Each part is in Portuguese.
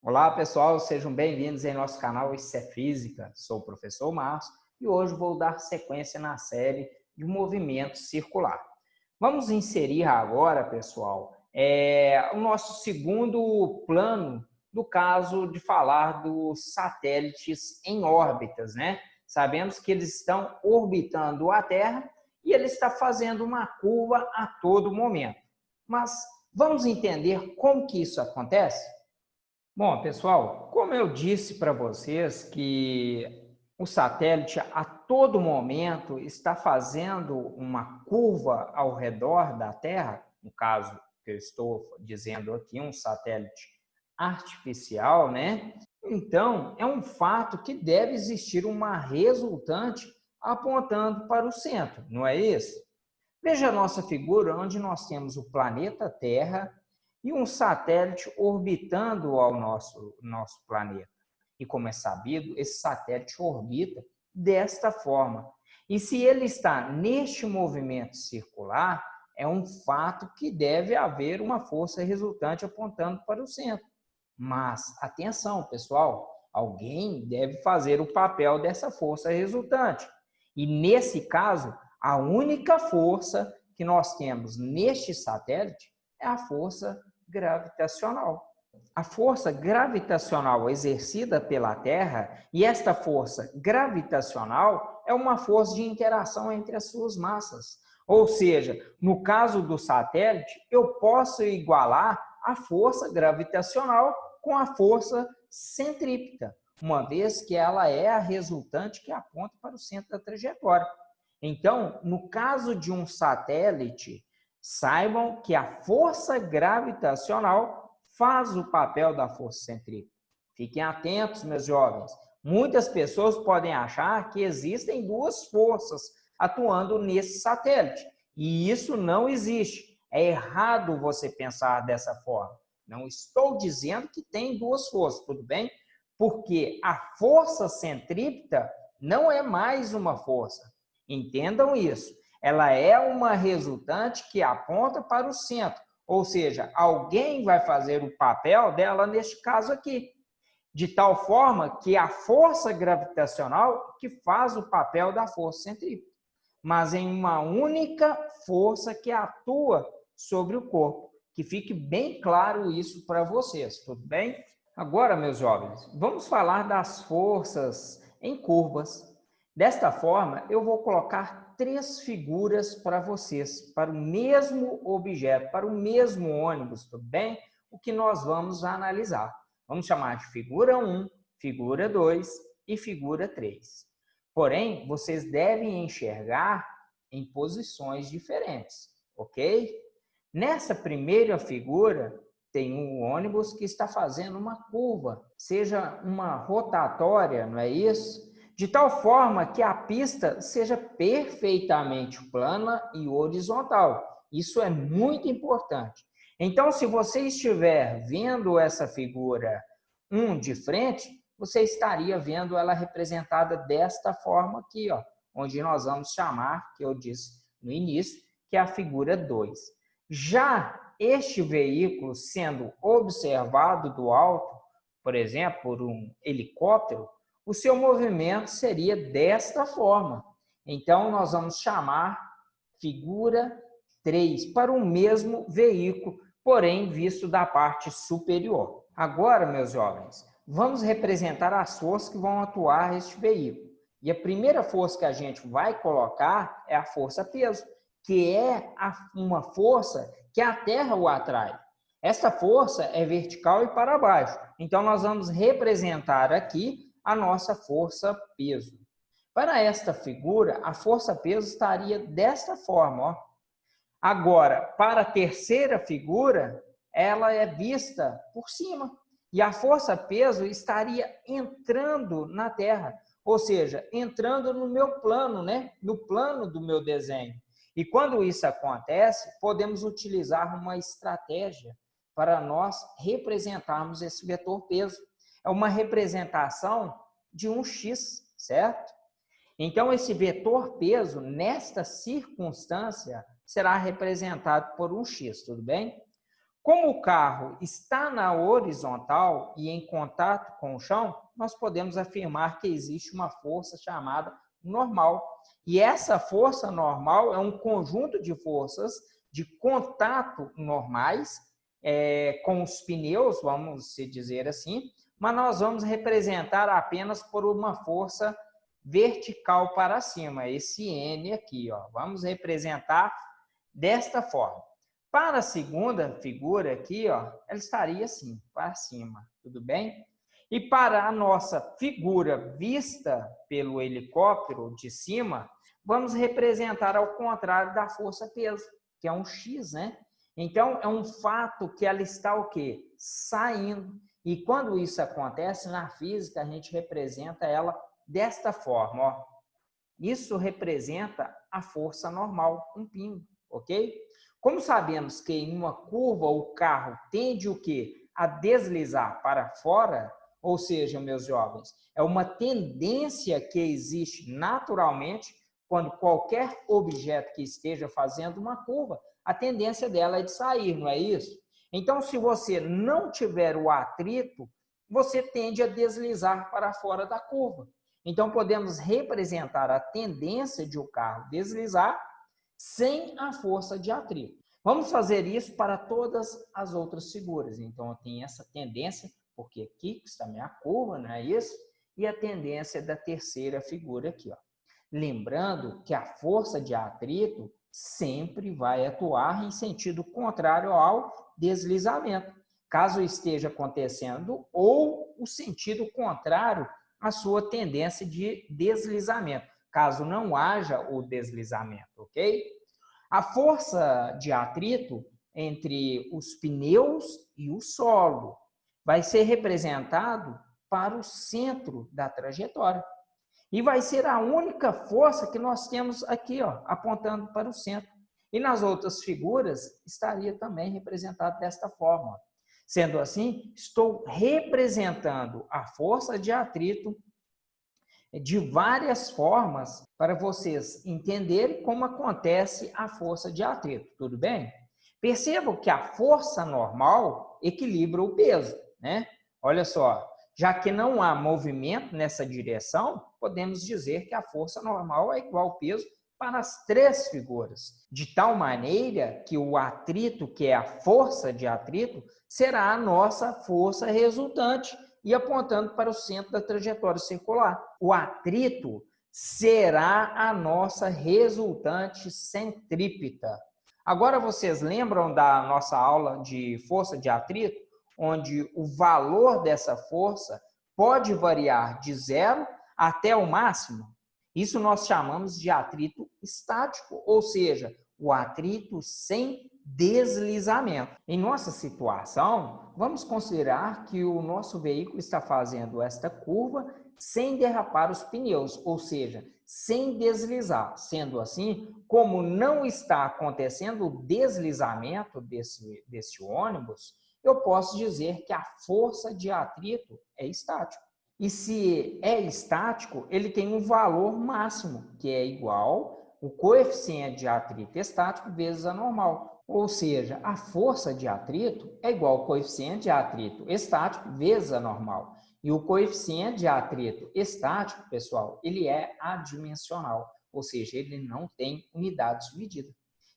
Olá pessoal, sejam bem-vindos em nosso canal Isso é Física. Sou o professor Márcio e hoje vou dar sequência na série de movimento circular. Vamos inserir agora, pessoal, o nosso segundo plano do caso de falar dos satélites em órbitas, né? Sabemos que eles estão orbitando a Terra e ele está fazendo uma curva a todo momento. Mas vamos entender como que isso acontece? Bom, pessoal, como eu disse para vocês que o satélite a todo momento está fazendo uma curva ao redor da Terra, no caso que eu estou dizendo aqui, um satélite artificial, né? Então, é um fato que deve existir uma resultante apontando para o centro, não é isso? Veja a nossa figura onde nós temos o planeta Terra e um satélite orbitando ao nosso planeta. E como é sabido, esse satélite orbita desta forma. E se ele está neste movimento circular, é um fato que deve haver uma força resultante apontando para o centro. Mas, atenção, pessoal, alguém deve fazer o papel dessa força resultante. E, nesse caso, a única força que nós temos neste satélite é a força gravitacional. A força gravitacional exercida pela Terra, e esta força gravitacional é uma força de interação entre as suas massas. Ou seja, no caso do satélite, eu posso igualar a força gravitacional com a força centrípeta, uma vez que ela é a resultante que aponta para o centro da trajetória. Então, no caso de um satélite, saibam que a força gravitacional faz o papel da força centrípeta. Fiquem atentos, meus jovens. Muitas pessoas podem achar que existem duas forças atuando nesse satélite. E isso não existe. É errado você pensar dessa forma. Não estou dizendo que tem duas forças, tudo bem? Porque a força centrípeta não é mais uma força. Entendam isso. Ela é uma resultante que aponta para o centro. Ou seja, alguém vai fazer o papel dela neste caso aqui. De tal forma que a força gravitacional que faz o papel da força centrípeta. Mas em uma única força que atua sobre o corpo. Que fique bem claro isso para vocês, tudo bem? Agora, meus jovens, vamos falar das forças em curvas. Desta forma, eu vou colocar três figuras para vocês, para o mesmo objeto, para o mesmo ônibus, tudo bem? O que nós vamos analisar. Vamos chamar de figura 1, figura 2 e figura 3. Porém, vocês devem enxergar em posições diferentes, ok? Nessa primeira figura, tem um ônibus que está fazendo uma curva, seja uma rotatória, não é isso? De tal forma que a pista seja perfeitamente plana e horizontal. Isso é muito importante. Então, se você estiver vendo essa figura 1 de frente, você estaria vendo ela representada desta forma aqui, ó, onde nós vamos chamar, que eu disse no início, que é a figura 2. Já este veículo sendo observado do alto, por exemplo, por um helicóptero, o seu movimento seria desta forma. Então, nós vamos chamar figura 3 para o mesmo veículo, porém visto da parte superior. Agora, meus jovens, vamos representar as forças que vão atuar neste veículo. E a primeira força que a gente vai colocar é a força-peso, que é uma força que a Terra o atrai. Esta força é vertical e para baixo. Então, nós vamos representar aqui a nossa força-peso. Para esta figura, a força-peso estaria desta forma, ó. Agora, para a terceira figura, ela é vista por cima. E a força-peso estaria entrando na Terra, ou seja, entrando no meu plano, né? No plano do meu desenho. E quando isso acontece, podemos utilizar uma estratégia para nós representarmos esse vetor peso. É uma representação de um X, certo? Então, esse vetor peso, nesta circunstância, será representado por um X, tudo bem? Como o carro está na horizontal e em contato com o chão, nós podemos afirmar que existe uma força chamada normal. E essa força normal é um conjunto de forças de contato normais com os pneus, vamos dizer assim, mas nós vamos representar apenas por uma força vertical para cima, esse N aqui, ó. Vamos representar desta forma. Para a segunda figura aqui, ó, ela estaria assim, para cima, tudo bem? E para a nossa figura vista pelo helicóptero de cima, vamos representar ao contrário da força-peso, que é um X, né? Então, é um fato que ela está o quê? Saindo. E quando isso acontece, na física, a gente representa ela desta forma, ó. Isso representa a força normal, um pingo, ok? Como sabemos que em uma curva o carro tende o quê? A deslizar para fora, ou seja, meus jovens, é uma tendência que existe naturalmente quando qualquer objeto que esteja fazendo uma curva, a tendência dela é de sair, não é isso? Então, se você não tiver o atrito, você tende a deslizar para fora da curva. Então, podemos representar a tendência de o carro deslizar sem a força de atrito. Vamos fazer isso para todas as outras figuras. Então, eu tenho essa tendência, porque aqui está a minha curva, não é isso? E a tendência da terceira figura aqui, ó. Lembrando que a força de atrito sempre vai atuar em sentido contrário ao deslizamento, caso esteja acontecendo, ou o sentido contrário à sua tendência de deslizamento, caso não haja o deslizamento, ok? A força de atrito entre os pneus e o solo vai ser representado para o centro da trajetória. E vai ser a única força que nós temos aqui, ó, apontando para o centro. E nas outras figuras estaria também representado desta forma. Sendo assim, estou representando a força de atrito de várias formas para vocês entenderem como acontece a força de atrito, tudo bem? Percebam que a força normal equilibra o peso, né? Olha só, já que não há movimento nessa direção, podemos dizer que a força normal é igual ao peso para as três figuras, de tal maneira que o atrito, que é a força de atrito, será a nossa força resultante e apontando para o centro da trajetória circular. O atrito será a nossa resultante centrípeta. Agora vocês lembram da nossa aula de força de atrito, onde o valor dessa força pode variar de 0 até o máximo? Isso nós chamamos de atrito estático, ou seja, o atrito sem deslizamento. Em nossa situação, vamos considerar que o nosso veículo está fazendo esta curva sem derrapar os pneus, ou seja, sem deslizar. Sendo assim, como não está acontecendo o deslizamento desse ônibus, eu posso dizer que a força de atrito é estático. E se é estático, ele tem um valor máximo, que é igual o coeficiente de atrito estático vezes a normal. Ou seja, a força de atrito é igual ao coeficiente de atrito estático vezes a normal. E o coeficiente de atrito estático, pessoal, ele é adimensional, ou seja, ele não tem unidades de medida.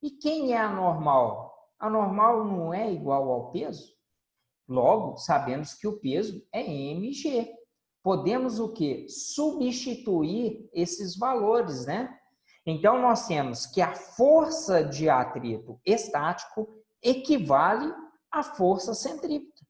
E quem é a normal? A normal não é igual ao peso? Logo, sabemos que o peso é mg. Podemos o quê? Substituir esses valores, né? Então, nós temos que a força de atrito estático equivale à força centrípeta.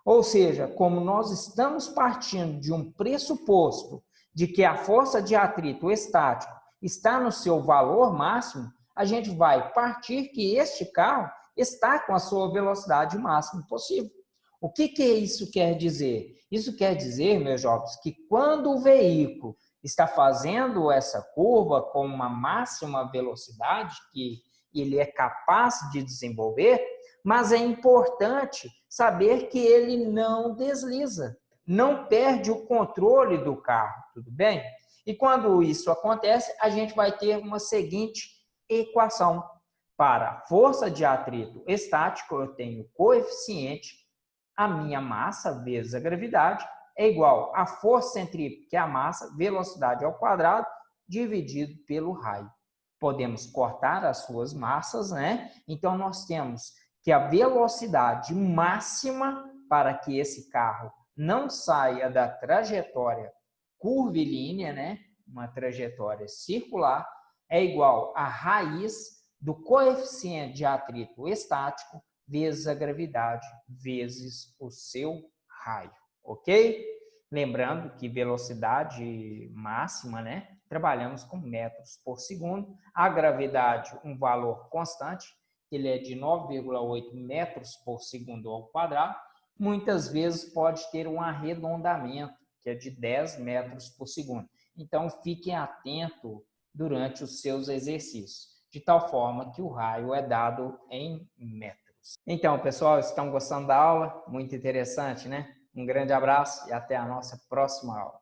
Ou seja, como nós estamos partindo de um pressuposto de que a força de atrito estático está no seu valor máximo, a gente vai partir que este carro está com a sua velocidade máxima possível. O que isso quer dizer? Isso quer dizer, meus jovens, que quando o veículo está fazendo essa curva com uma máxima velocidade que ele é capaz de desenvolver, mas é importante saber que ele não desliza, não perde o controle do carro, tudo bem? E quando isso acontece, a gente vai ter uma seguinte equação. Para a força de atrito estático, eu tenho o coeficiente, a minha massa vezes a gravidade, é igual a força centrípeta, que é a massa, velocidade ao quadrado, dividido pelo raio. Podemos cortar as suas massas, né? Então, nós temos que a velocidade máxima para que esse carro não saia da trajetória curvilínea, né? Uma trajetória circular, é igual a raiz do coeficiente de atrito estático vezes a gravidade vezes o seu raio, ok? Lembrando que velocidade máxima, né? Trabalhamos com metros por segundo. A gravidade, um valor constante, ele é de 9,8 metros por segundo ao quadrado. Muitas vezes pode ter um arredondamento, que é de 10 metros por segundo. Então, fiquem atentos durante os seus exercícios, de tal forma que o raio é dado em metros. Então, pessoal, estão gostando da aula? Muito interessante, né? Um grande abraço e até a nossa próxima aula.